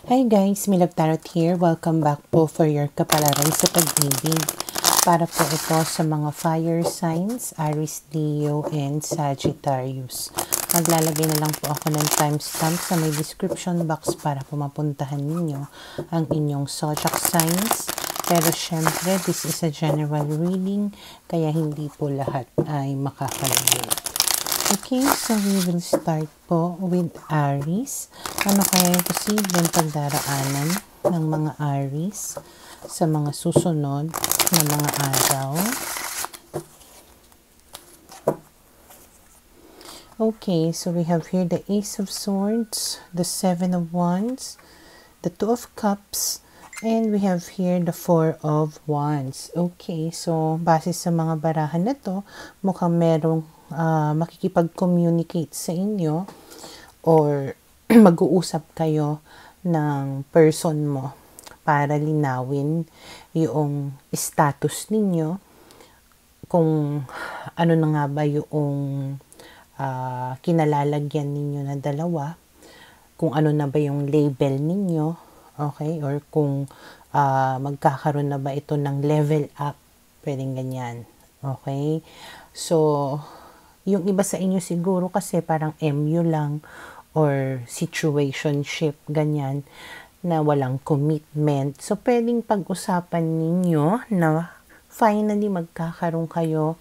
Hi guys, Milog Tarot here. Welcome back po for your kapalaran sa pag-ibig. Para po ito sa mga fire signs, Aries, Leo, and Sagittarius. Maglalagay na lang po ako ng timestamp sa may description box para po mapuntahan ninyo ang inyong zodiac signs. Pero syempre, this is a general reading, kaya hindi po lahat ay makaka-relate. Okay, so we will start po with Aries. Ano kaya yung posibleng pagdaraanan ng mga Aries sa mga susunod na mga araw? Okay, so we have here the Ace of Swords, the Seven of Wands, the Two of Cups, and we have here the Four of Wands. Okay, so base sa mga barahan na to, mukhang merong makikipag-communicate sa inyo or mag-uusap kayo ng person mo para linawin yung status ninyo, kung ano na nga ba yung kinalalagyan ninyo na dalawa, kung ano na ba yung label ninyo, okay, or kung magkakaroon na ba ito ng level up, pwedeng ganyan, okay. So yung iba sa inyo siguro kasi parang MU lang or situationship, ganyan, na walang commitment. So, pwedeng pag-usapan ninyo na finally magkakaroon kayo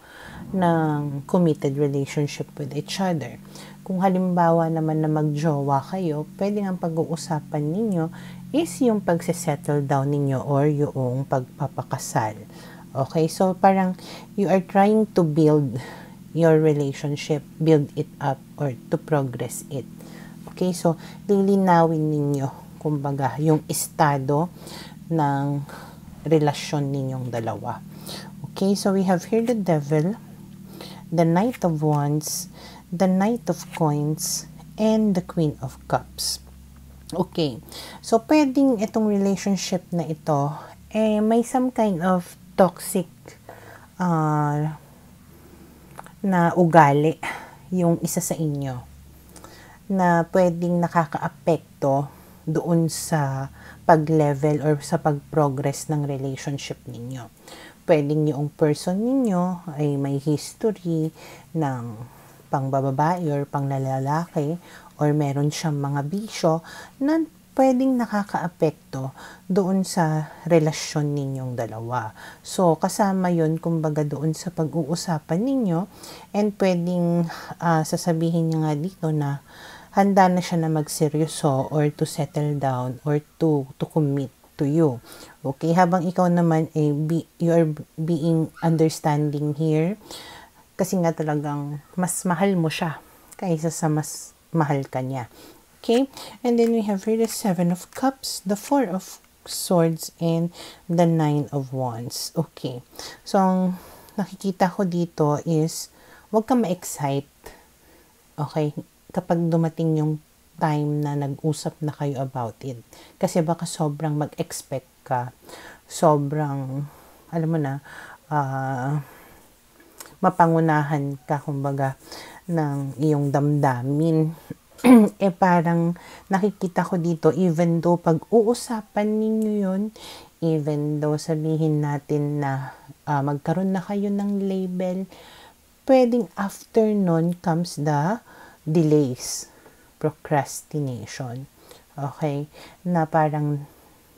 ng committed relationship with each other. Kung halimbawa naman na magjowa kayo, pwedeng ang pag-uusapan ninyo is yung pagse-settle down ninyo or yung pagpapakasal. Okay, so parang you are trying to build your relationship, build it up, or to progress it. Okay, so lilinawin ninyo, kumbaga, yung estado ng relasyon ninyong dalawa. Okay, so we have here the Devil, the Knight of Wands, the Knight of Coins, and the Queen of Cups. Okay, so pwedeng itong relationship na ito, may some kind of toxic na ugali yung isa sa inyo na pwedeng nakakaapekto doon sa pag-level or sa pag-progress ng relationship ninyo. Pwedeng yung person ninyo ay may history ng pangbababae or panglalaki or meron siyang mga bisyo na pwedeng nakakaapekto doon sa relasyon ninyong dalawa. So, kasama yon kumbaga doon sa pag-uusapan ninyo, and pwedeng sasabihin niya nga dito na handa na siya na magseryoso or to settle down or to commit to you. Okay, habang ikaw naman you are being understanding here kasi nga talagang mas mahal mo siya kaysa sa mas mahal ka niya. Okay, and then we have here the Seven of Cups, the Four of Swords, and the Nine of Wands. Okay, so ang nakikita ko dito is huwag ka ma-excite, okay, kapag dumating yung time na nag-usap na kayo about it. Kasi baka sobrang mag-expect ka, sobrang, alam mo na, mapangunahan ka, kumbaga, ng iyong damdamin. Parang nakikita ko dito, even though pag-uusapan ninyo yun, even though sabihin natin na magkaroon na kayo ng label, pwedeng after nun comes the delays, procrastination. Okay? Na parang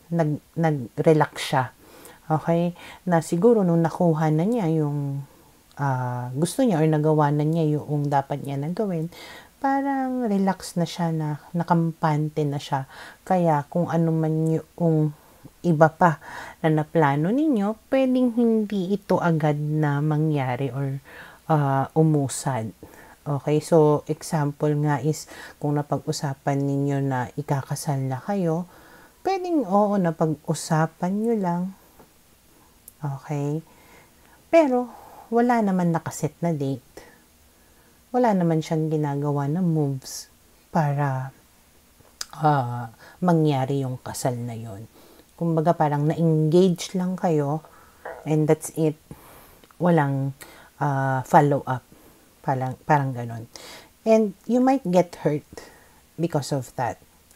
nag-relax siya. Okay? Na siguro nung nakuha na niya yung gusto niya or nagawa na niya yung dapat niya na gawin, parang relax na siya, na nakampante na siya. Kaya kung ano man yung iba pa na naplano ninyo, pwedeng hindi ito agad na mangyari or umusad. Okay, so example nga is kung napag-usapan ninyo na ikakasal na kayo, pwedeng oo, napag-usapan nyo lang. Okay, pero wala naman nakaset na date. Wala naman siyang ginagawa na moves para mangyari yung kasal na yon. Kumbaga parang na-engage lang kayo and that's it. Walang follow-up. Parang ganon. And you might get hurt because of that.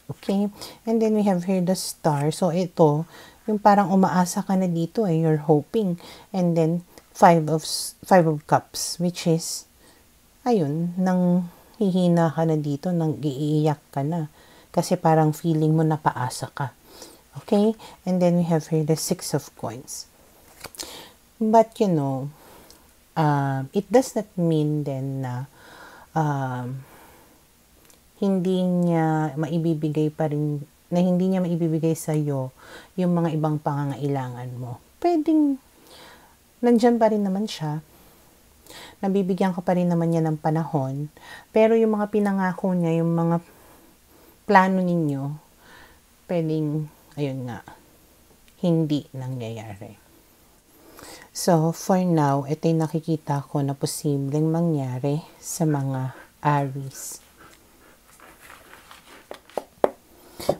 Okay? And then we have here the star. So ito, yung parang umaasa ka na dito you're hoping. And then five of cups, which is ayun, nang hihina ka na dito, nang iiyak ka na. Kasi parang feeling mo napaasa ka. Okay? And then we have here the 6 of coins. But it does not mean then na hindi niya maibibigay sa iyo yung mga ibang pangangailangan mo. Pwedeng nandyan pa rin naman siya. Nabibigyan ka pa rin naman niya ng panahon. Pero yung mga pinangako niya, yung mga plano ninyo, pwedeng, ayun nga, hindi nangyayari. So, for now, ito yung nakikita ko na posibleng mangyari sa mga Aries.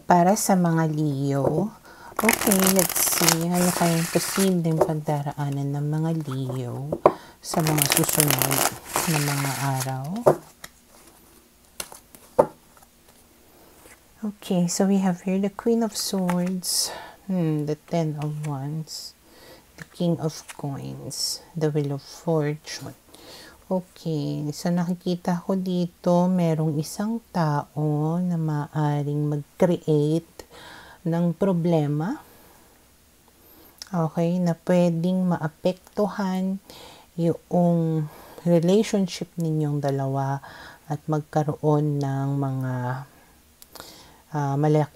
Para sa mga Leo, okay, let's see, ano kayong posibleng pagdaraanan ng mga Leo sa mga susunod na mga araw. Okay, so we have here the Queen of Swords, the Ten of Wands, the King of Coins, the Wheel of Fortune. Okay, so nakikita ko dito, merong isang tao na maaring mag-create ng problema. Okay, na pwedeng maapektuhan yung relationship ninyong dalawa at magkaroon ng mga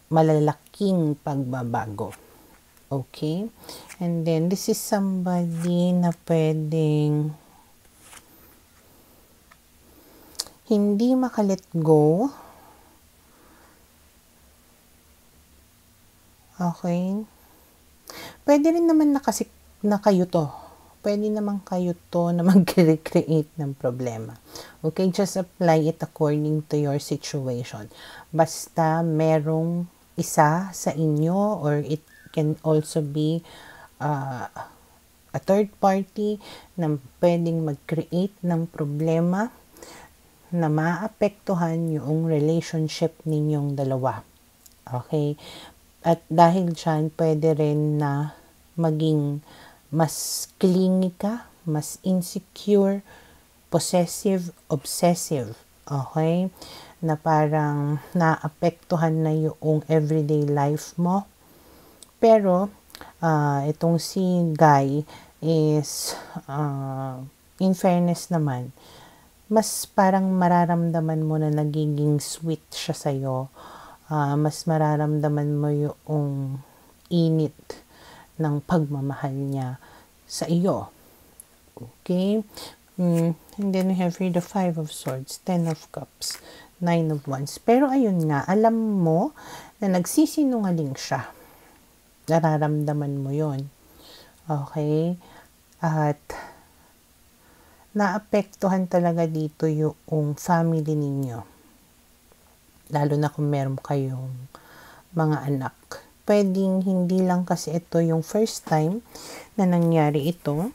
malalaking pagbabago. Okay? And then, this is somebody na pwedeng hindi makalet go. Okay? Pwede rin naman na kayo to. Pwede naman kayo to na mag-recreate ng problema. Okay? Just apply it according to your situation. Basta merong isa sa inyo, or it can also be a third party na pwedeng mag-create ng problema na maapektuhan yung relationship ninyong dalawa. Okay? At dahil dyan, pwede rin na maging mas clingy ka, mas insecure, possessive, obsessive. Okay? Na parang naapektuhan na yung everyday life mo. Pero, itong si Guy is, in fairness naman, mas parang mararamdaman mo na nagiging sweet siya sa'yo. Mas mararamdaman mo yung init ng pagmamahal niya sa iyo. Okay? And then we have here the 5 of Swords, 10 of Cups, 9 of Wands. Pero ayun nga, alam mo na nagsisinungaling siya. Nararamdaman mo yon. Okay? At naapektuhan talaga dito yung family ninyo. Lalo na kung meron kayong mga anak. Pwedeng hindi lang kasi ito yung first time na nangyari ito.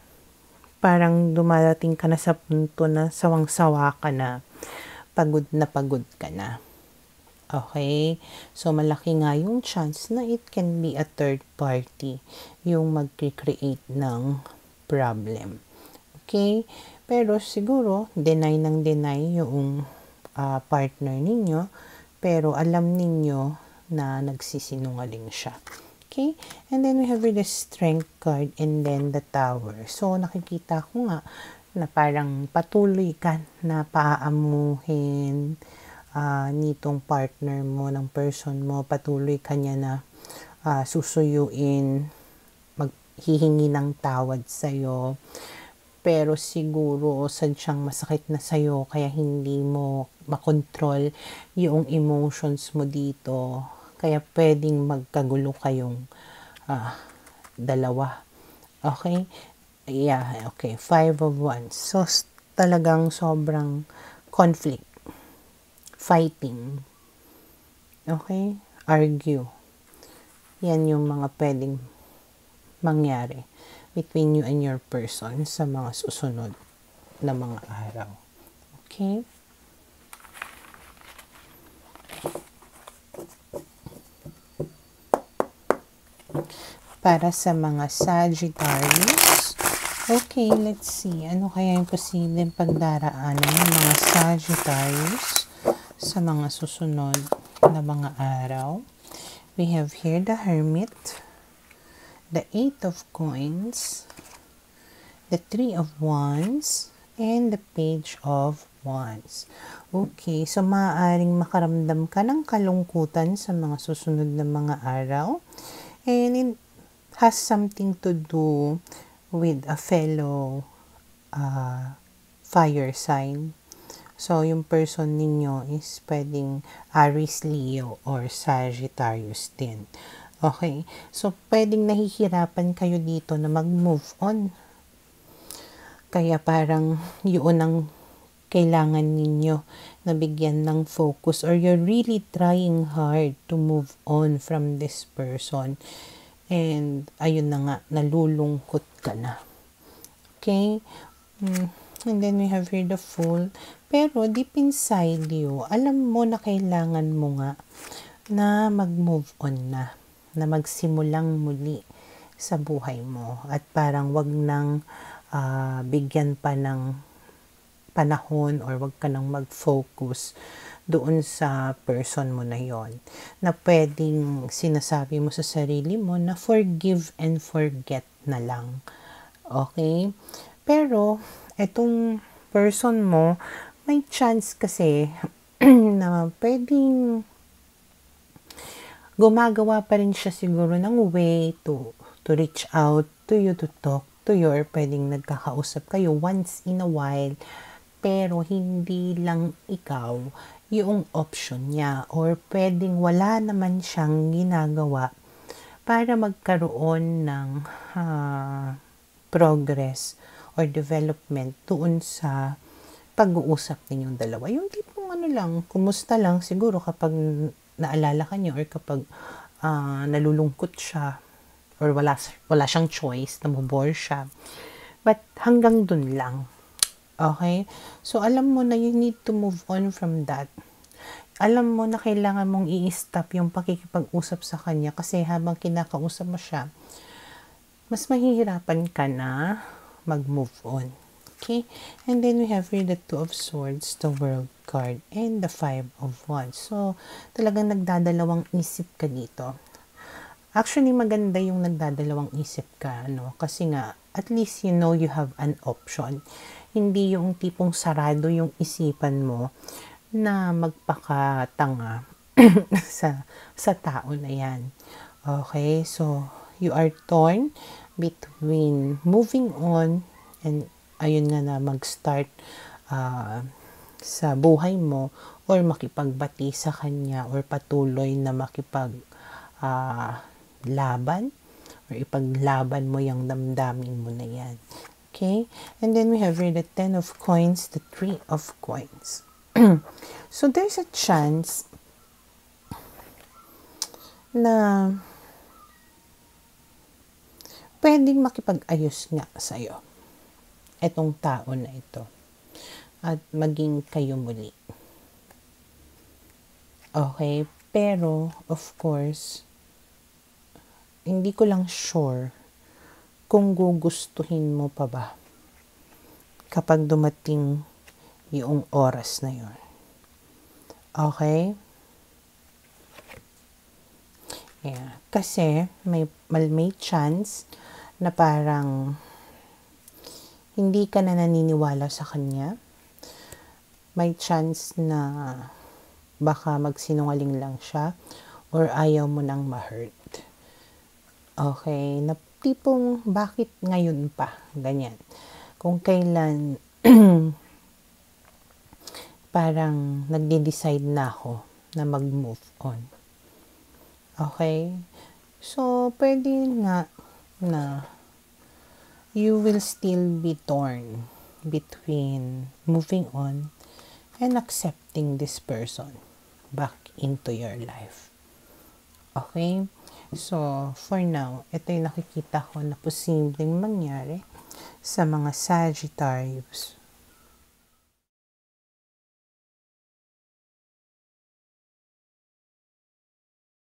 Parang dumadating ka na sa punto na sawang-sawa ka na, pagod ka na. Okay? So, malaki nga yung chance na it can be a third party yung mag-create ng problem. Okay? Pero siguro, deny yung partner ninyo, pero alam ninyo na nagsisinungaling siya. Okay? And then we have the Strength card and then the Tower. So, nakikita ko nga na parang patuloy ka na paaamuhin nitong partner mo, ng person mo. Patuloy ka niya na susuyuin, maghihingi ng tawad sa'yo. Pero siguro sadyang masakit na sa'yo kaya hindi mo makontrol yung emotions mo dito. Kaya pwedeng magkagulo kayong dalawa. Okay? Yeah, okay. 5 of Wands. So, talagang sobrang conflict. Fighting. Okay? Argue. Yan yung mga pwedeng mangyari between you and your person sa mga susunod na mga araw. Okay? para sa mga Sagittarius. Okay, let's see. Ano kaya yung posibleng pagdaraanan ng mga Sagittarius sa mga susunod na mga araw? We have here the Hermit, the Eight of Coins, the Three of Wands, and the Page of Wands. Okay, so maaaring makaramdam ka ng kalungkutan sa mga susunod na mga araw. And it has something to do with a fellow fire sign. So, yung person ninyo is pwedeng Aries, Leo, or Sagittarius din. Okay, so pwedeng nahihirapan kayo dito na mag-move on. Kaya parang yun ang kailangan ninyo na bigyan ng focus, or you're really trying hard to move on from this person. And ayun na nga, nalulungkot ka na. Okay? And then we have here the Fool. Pero deep inside you, alam mo na kailangan mo nga na mag-move on na magsimulang muli sa buhay mo. At parang wag nang bigyan pa ng panahon, or wag ka nang mag-focus doon sa person mo na yon, na pwedeng sinasabi mo sa sarili mo na forgive and forget na lang. Okay? Pero etong person mo, may chance kasi na pwedeng gumagawa pa rin siya siguro ng way to reach out to you, to talk to you, or pwedeng nagkakausap kayo once in a while, pero hindi lang ikaw yung option niya, or pwedeng wala naman siyang ginagawa para magkaroon ng progress or development doon sa pag-uusap ninyong dalawa. Yung tipong ano lang, kumusta lang siguro kapag naalala ka niya, or kapag nalulungkot siya, or wala siyang choice, namubore siya. But hanggang dun lang. Okay? So, alam mo na you need to move on from that. Alam mo na kailangan mong i-stop yung pakikipag-usap sa kanya, kasi habang kinakausap mo siya, mas mahihirapan ka na mag-move on. Okay? And then we have here the Two of Swords, the World card, and the Five of Wands. So, talagang nagdadalawang isip ka dito. Actually, maganda yung nagdadalawang isip ka, no? Kasi nga, at least you know you have an option. Hindi yung tipong sarado yung isipan mo na magpakatanga sa tao na yan. Okay? So, you are torn between moving on and ayun nga na mag-start sa buhay mo, or makipagbati sa kanya, or patuloy na laban, or ipaglaban mo yung damdamin mo na yan. Okay? And then we have here the Ten of Coins, the Three of Coins. So, there's a chance na pwedeng makipag-ayos nga sa'yo etong tao na ito, at maging kayo muli. Okay? Pero, of course, hindi ko lang sure kung gugustuhin mo pa ba kapag dumating yung oras na yun. Okay? Yeah. Kasi may chance na parang hindi ka na naniniwala sa kanya. May chance na baka magsinungaling lang siya, or ayaw mo nang ma-hurt. Okay? Na tipong bakit ngayon pa? Ganyan. Kung kailan parang nagde-decide na ako na mag-move on. Okay? So, pwede nga na you will still be torn between moving on and accepting this person back into your life. Okay? So, for now, ito yung nakikita ko na posibleng mangyari sa mga Sagittarius